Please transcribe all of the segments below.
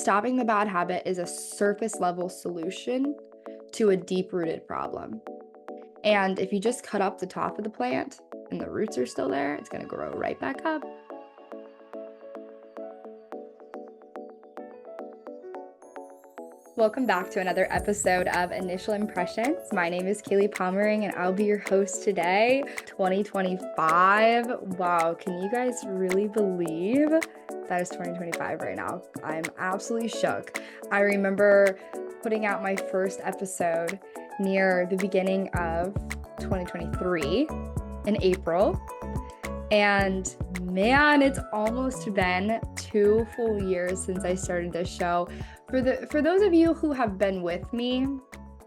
Stopping the bad habit is a surface level solution to a deep rooted problem. And if you just cut up the top of the plant and the roots are still there, it's going to grow right back up. Welcome back to another episode of Initial Impressions. My name is Kayli Pommering and I'll be your host today. 2025. Wow, can you guys really believe that is 2025 right now? I'm absolutely shook. I remember putting out my first episode near the beginning of 2023 in April. And man, it's almost been 2 full years since I started this show. For those of you who have been with me,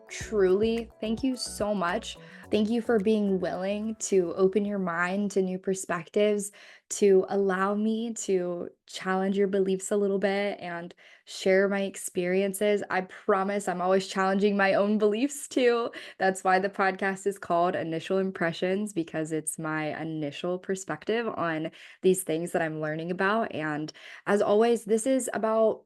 truly, thank you so much. Thank you for being willing to open your mind to new perspectives, to allow me to challenge your beliefs a little bit and share my experiences. I promise I'm always challenging my own beliefs too. That's why the podcast is called Initial Impressions, because it's my initial perspective on these things that I'm learning about. And as always, this is about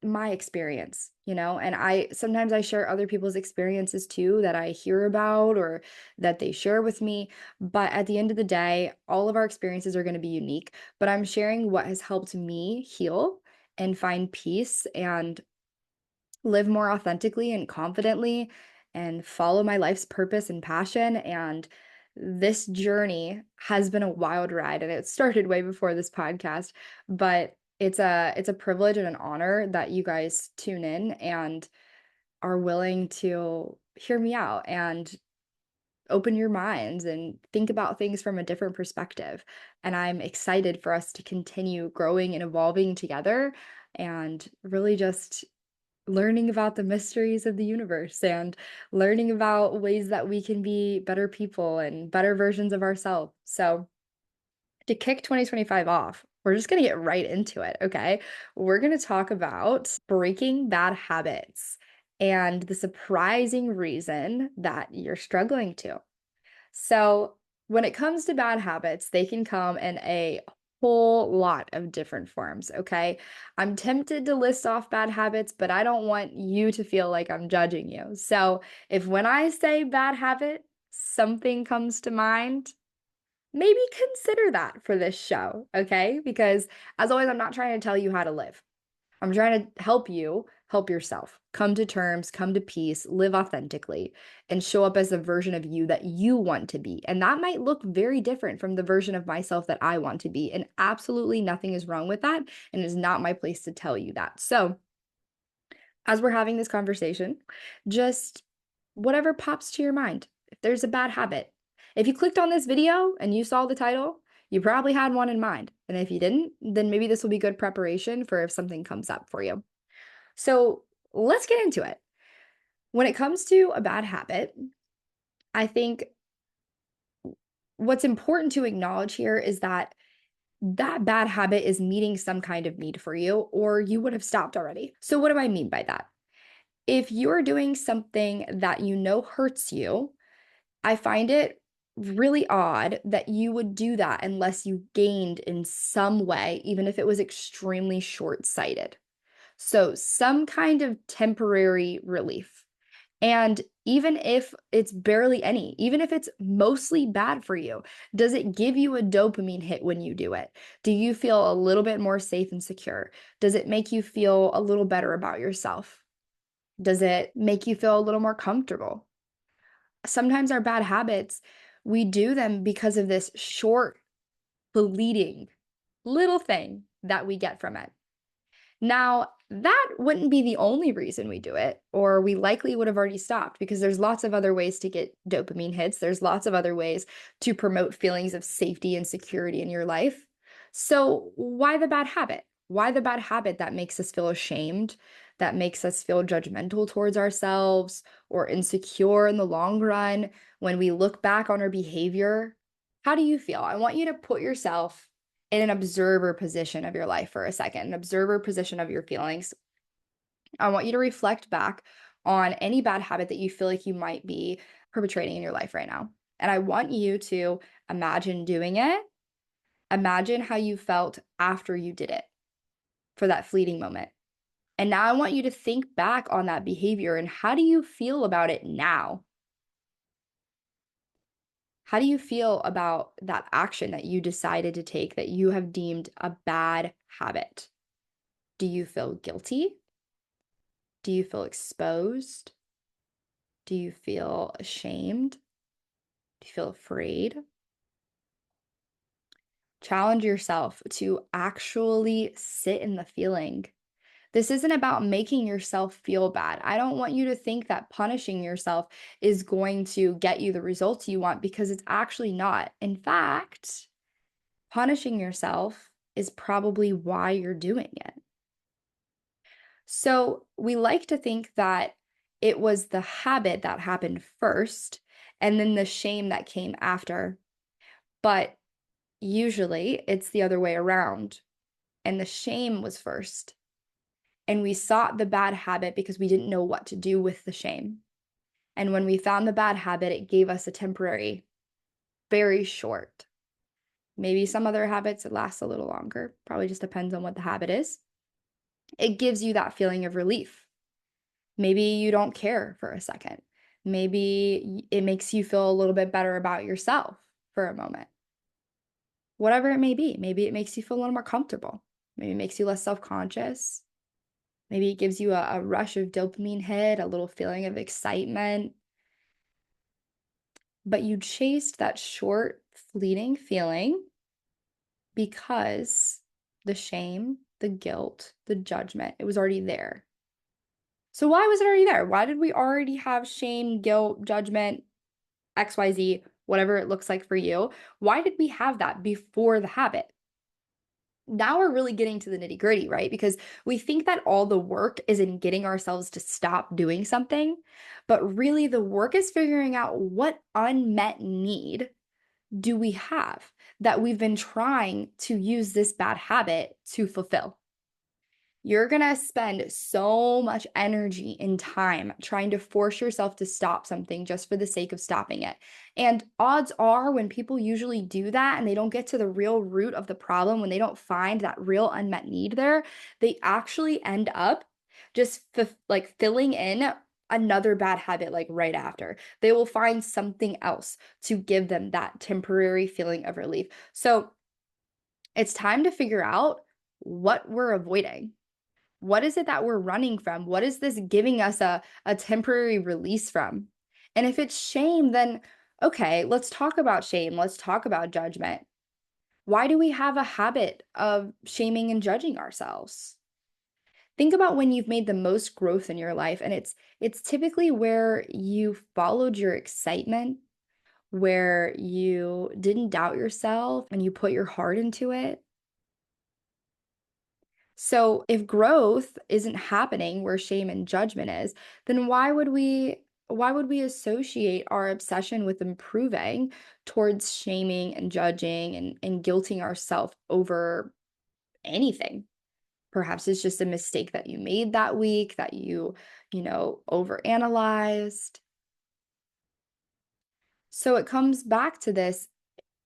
my experience, and I sometimes I share other people's experiences too that I hear about or that they share with me. But at the end of the day, all of our experiences are going to be unique. But I'm sharing what has helped me heal and find peace and live more authentically and confidently and follow my life's purpose and passion. And this journey has been a wild ride, and it started way before this podcast, but it's a privilege and an honor that you guys tune in and are willing to hear me out and open your minds and think about things from a different perspective. And I'm excited for us to continue growing and evolving together and really just learning about the mysteries of the universe and learning about ways that we can be better people and better versions of ourselves. So, to kick 2025 off, we're just going to get right into it, okay? We're going to talk about breaking bad habits and the surprising reason that you're struggling to. So, when it comes to bad habits, they can come in a whole lot of different forms, okay? I'm tempted to list off bad habits, but I don't want you to feel like I'm judging you. So, if when I say bad habit, something comes to mind, maybe consider that for this show, okay? Because as always, I'm not trying to tell you how to live. I'm trying to help you help yourself. Come to terms, come to peace, live authentically, and show up as the version of you that you want to be. And that might look very different from the version of myself that I want to be. And absolutely nothing is wrong with that. And it is not my place to tell you that. So, as we're having this conversation, just whatever pops to your mind. If there's a bad habit, if you clicked on this video and you saw the title, you probably had one in mind. And if you didn't, then maybe this will be good preparation for if something comes up for you. So let's get into it. When it comes to a bad habit, I think what's important to acknowledge here is that that bad habit is meeting some kind of need for you, or you would have stopped already. So, what do I mean by that? If you're doing something that you know hurts you, I find it really odd that you would do that unless you gained in some way, even if it was extremely short-sighted. So, some kind of temporary relief. And even if it's barely any, even if it's mostly bad for you, does it give you a dopamine hit when you do it? Do you feel a little bit more safe and secure? Does it make you feel a little better about yourself? Does it make you feel a little more comfortable? Sometimes our bad habits, we do them because of this short, fleeting little thing that we get from it. Now, that wouldn't be the only reason we do it, or we likely would have already stopped because there's lots of other ways to get dopamine hits. There's lots of other ways to promote feelings of safety and security in your life. So, why the bad habit? Why the bad habit that makes us feel ashamed, that makes us feel judgmental towards ourselves or insecure in the long run when we look back on our behavior? How do you feel? I want you to put yourself in an observer position of your life for a second, an observer position of your feelings. I want you to reflect back on any bad habit that you feel like you might be perpetrating in your life right now. And I want you to imagine doing it. Imagine how you felt after you did it for that fleeting moment. And now I want you to think back on that behavior and how do you feel about it now? How do you feel about that action that you decided to take that you have deemed a bad habit? Do you feel guilty? Do you feel exposed? Do you feel ashamed? Do you feel afraid? Challenge yourself to actually sit in the feeling. This isn't about making yourself feel bad. I don't want you to think that punishing yourself is going to get you the results you want because it's actually not. In fact, punishing yourself is probably why you're doing it. So we like to think that it was the habit that happened first and then the shame that came after. But usually it's the other way around. And the shame was first. And we sought the bad habit because we didn't know what to do with the shame. And when we found the bad habit, it gave us a temporary, very short, maybe some other habits that last a little longer, probably just depends on what the habit is. It gives you that feeling of relief. Maybe you don't care for a second. Maybe it makes you feel a little bit better about yourself for a moment. Whatever it may be, maybe it makes you feel a little more comfortable. Maybe it makes you less self-conscious. Maybe it gives you a rush of dopamine hit, a little feeling of excitement. But you chased that short, fleeting feeling because the shame, the guilt, the judgment, it was already there. So why was it already there? Why did we already have shame, guilt, judgment, XYZ, whatever it looks like for you? Why did we have that before the habit? Now we're really getting to the nitty-gritty, right? Because we think that all the work is in getting ourselves to stop doing something, but really the work is figuring out what unmet need do we have that we've been trying to use this bad habit to fulfill. You're going to spend so much energy and time trying to force yourself to stop something just for the sake of stopping it. And odds are, when people usually do that and they don't get to the real root of the problem, when they don't find that real unmet need there, they actually end up just like filling in another bad habit like right after. They will find something else to give them that temporary feeling of relief. So it's time to figure out what we're avoiding. What is it that we're running from? What is this giving us a temporary release from? And if it's shame, then okay, let's talk about shame. Let's talk about judgment. Why do we have a habit of shaming and judging ourselves? Think about when you've made the most growth in your life, and it's typically where you followed your excitement, where you didn't doubt yourself and you put your heart into it. So if growth isn't happening where shame and judgment is, then why would we associate our obsession with improving towards shaming and judging and guilting ourselves over anything? Perhaps it's just a mistake that you made that week that you overanalyzed. So it comes back to this,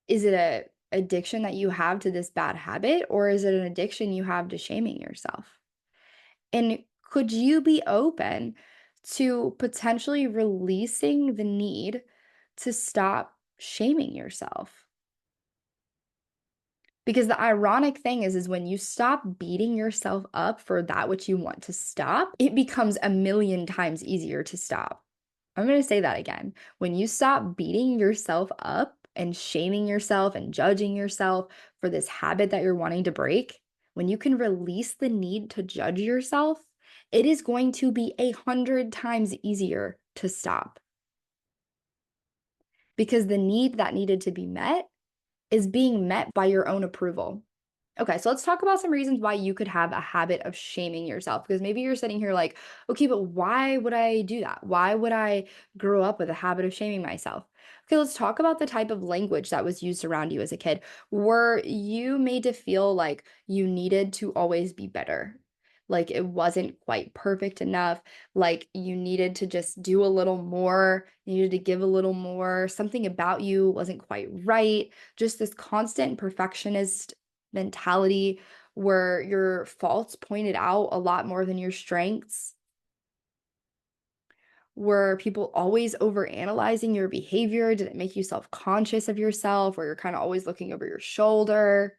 is it a addiction that you have to this bad habit, or is it an addiction you have to shaming yourself? And could you be open to potentially releasing the need to stop shaming yourself? Because the ironic thing is when you stop beating yourself up for that which you want to stop, it becomes a million times easier to stop. I'm going to say that again. When you stop beating yourself up and shaming yourself and judging yourself for this habit that you're wanting to break, when you can release the need to judge yourself, it is going to be 100 times easier to stop. Because the need that needed to be met is being met by your own approval. Okay, so let's talk about some reasons why you could have a habit of shaming yourself. Because maybe you're sitting here like, okay, but why would I do that? Why would I grow up with a habit of shaming myself? Okay, let's talk about the type of language that was used around you as a kid. Were you made to feel like you needed to always be better? Like it wasn't quite perfect enough, like you needed to just do a little more, you needed to give a little more, something about you wasn't quite right, just this constant perfectionist mentality. Were your faults pointed out a lot more than your strengths? Were people always overanalyzing your behavior? Did it make you self-conscious of yourself, or you're kind of always looking over your shoulder?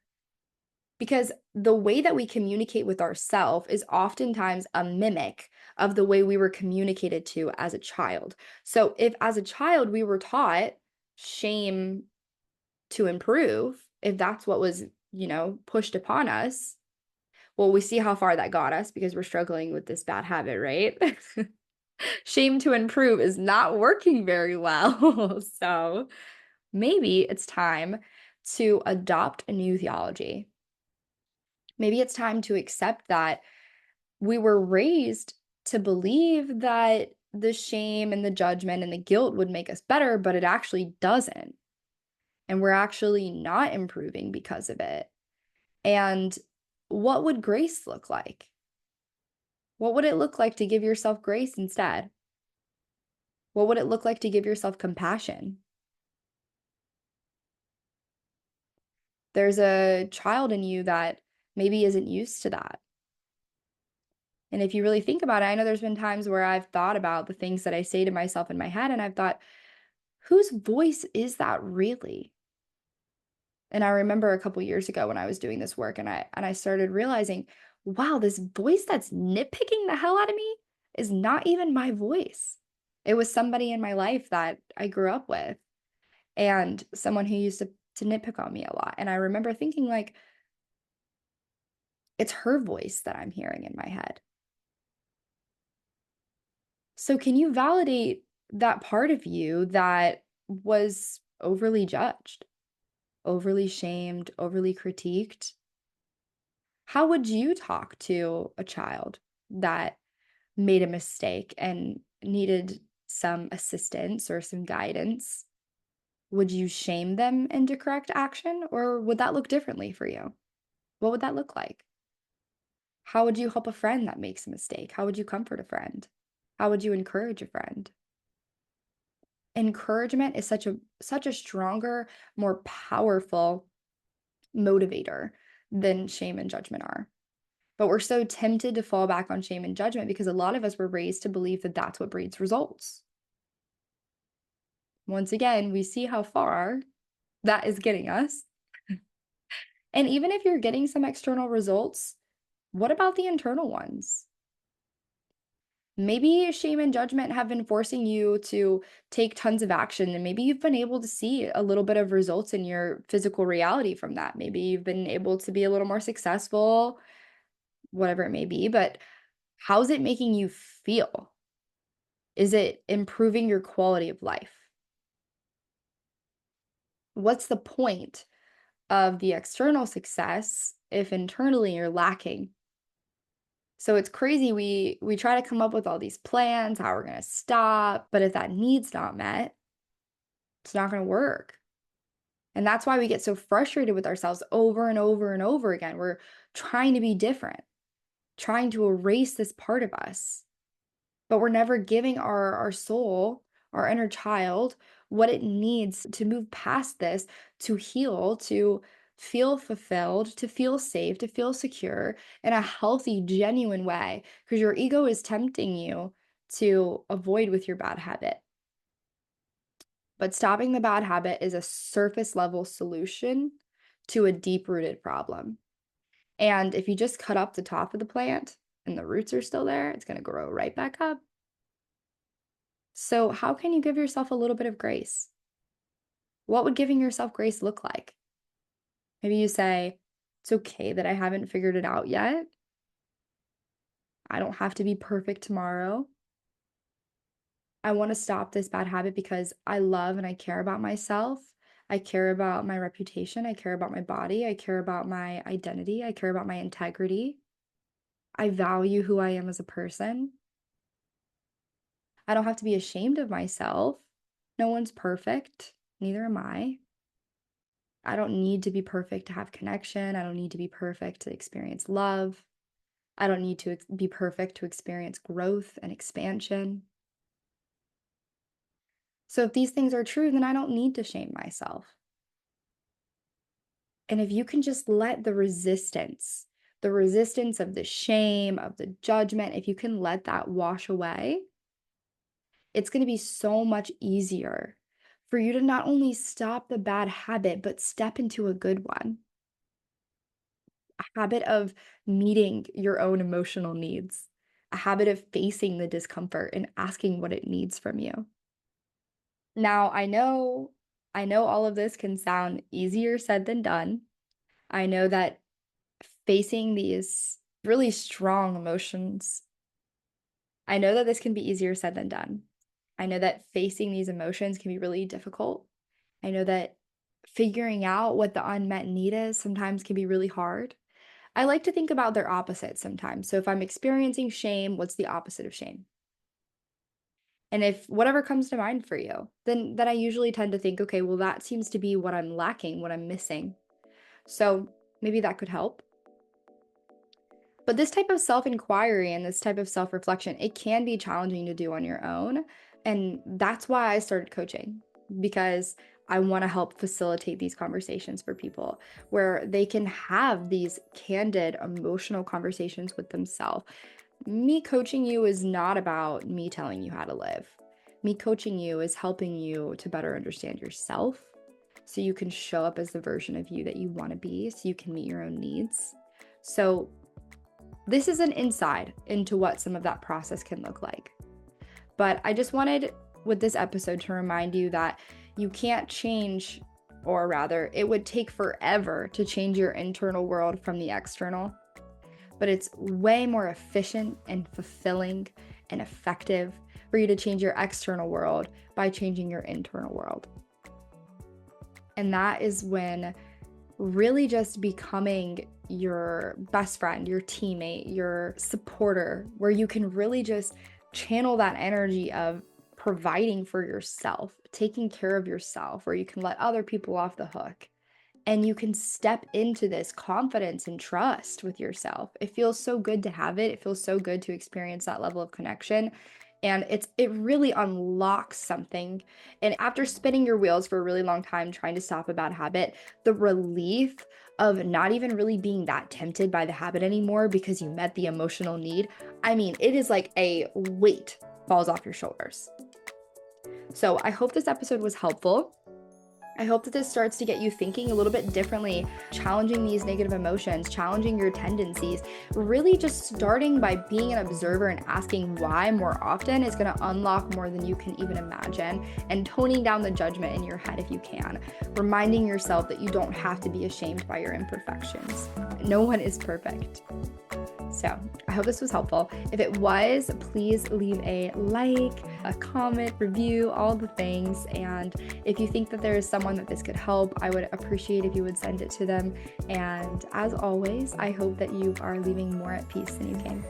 Because the way that we communicate with ourselves is oftentimes a mimic of the way we were communicated to as a child. So if as a child we were taught shame to improve, if that's what was, pushed upon us, well, we see how far that got us because we're struggling with this bad habit, right? Shame to improve is not working very well. So maybe it's time to adopt a new theology. Maybe it's time to accept that we were raised to believe that the shame and the judgment and the guilt would make us better, but it actually doesn't. And we're actually not improving because of it. And what would grace look like? What would it look like to give yourself grace instead? What would it look like to give yourself compassion? There's a child in you that maybe isn't used to that. And if you really think about it, I know there's been times where I've thought about the things that I say to myself in my head, and I've thought, whose voice is that really? And I remember a couple years ago when I was doing this work and I started realizing, wow, this voice that's nitpicking the hell out of me is not even my voice. It was somebody in my life that I grew up with and someone who used to nitpick on me a lot. And I remember thinking like, it's her voice that I'm hearing in my head. So can you validate that part of you that was overly judged, overly shamed, overly critiqued? How would you talk to a child that made a mistake and needed some assistance or some guidance? Would you shame them into correct action, or would that look differently for you? What would that look like? How would you help a friend that makes a mistake? How would you comfort a friend? How would you encourage a friend? Encouragement is such a stronger, more powerful motivator than shame and judgment are. But we're so tempted to fall back on shame and judgment because a lot of us were raised to believe that that's what breeds results. Once again, we see how far that is getting us. And even if you're getting some external results, what about the internal ones? Maybe shame and judgment have been forcing you to take tons of action, and maybe you've been able to see a little bit of results in your physical reality from that. Maybe you've been able to be a little more successful, whatever it may be, but how's it making you feel? Is it improving your quality of life? What's the point of the external success if internally you're lacking? So it's crazy. We try to come up with all these plans, how we're going to stop, but if that need's not met, it's not going to work. And that's why we get so frustrated with ourselves over and over and over again. We're trying to be different, trying to erase this part of us, but we're never giving our soul, our inner child, what it needs to move past this, to heal, to feel fulfilled, to feel safe, to feel secure in a healthy, genuine way, because your ego is tempting you to avoid with your bad habit. But stopping the bad habit is a surface level solution to a deep rooted problem. And if you just cut up the top of the plant and the roots are still there, it's going to grow right back up. So, how can you give yourself a little bit of grace? What would giving yourself grace look like? Maybe you say, it's okay that I haven't figured it out yet. I don't have to be perfect tomorrow. I want to stop this bad habit because I love and I care about myself. I care about my reputation. I care about my body. I care about my identity. I care about my integrity. I value who I am as a person. I don't have to be ashamed of myself. No one's perfect. Neither am I. I don't need to be perfect to have connection. I don't need to be perfect to experience love. I don't need to be perfect to experience growth and expansion. So if these things are true, then I don't need to shame myself. And if you can just let the resistance the resistance of the shame, of the judgment, if you can let that wash away, it's going to be so much easier for you to not only stop the bad habit, but step into a good one. A habit of meeting your own emotional needs, a habit of facing the discomfort and asking what it needs from you. Now, I know all of this can sound easier said than done. I know that facing these really strong emotions, I know that this can be easier said than done. I know that facing these emotions can be really difficult. I know that figuring out what the unmet need is sometimes can be really hard. I like to think about their opposites sometimes. So if I'm experiencing shame, what's the opposite of shame? And if whatever comes to mind for you, then I usually tend to think, okay, well, that seems to be what I'm lacking, what I'm missing. So maybe that could help. But this type of self-inquiry and this type of self-reflection, it can be challenging to do on your own. And that's why I started coaching, because I want to help facilitate these conversations for people where they can have these candid, emotional conversations with themselves. Me coaching you is not about me telling you how to live. Me coaching you is helping you to better understand yourself so you can show up as the version of you that you want to be, so you can meet your own needs. So this is an insight into what some of that process can look like. But I just wanted with this episode to remind you that you can't change, or rather, it would take forever to change your internal world from the external. But it's way more efficient and fulfilling and effective for you to change your external world by changing your internal world. And that is when really just becoming your best friend, your teammate, your supporter, where you can really just channel that energy of providing for yourself, taking care of yourself, where you can let other people off the hook. And you can step into this confidence and trust with yourself. It feels so good to have it. It feels so good to experience that level of connection. And it really unlocks something. And after spinning your wheels for a really long time trying to stop a bad habit, the relief of not even really being that tempted by the habit anymore because you met the emotional need, I mean, it is like a weight falls off your shoulders. So I hope this episode was helpful. I hope that this starts to get you thinking a little bit differently, challenging these negative emotions, challenging your tendencies, really just starting by being an observer and asking why more often is going to unlock more than you can even imagine, and toning down the judgment in your head if you can, reminding yourself that you don't have to be ashamed by your imperfections. No one is perfect. So I hope this was helpful. If it was, please leave a like, a comment, review, all the things. And if you think that there is someone that this could help, I would appreciate if you would send it to them. And as always, I hope that you are leaving more at peace than you came.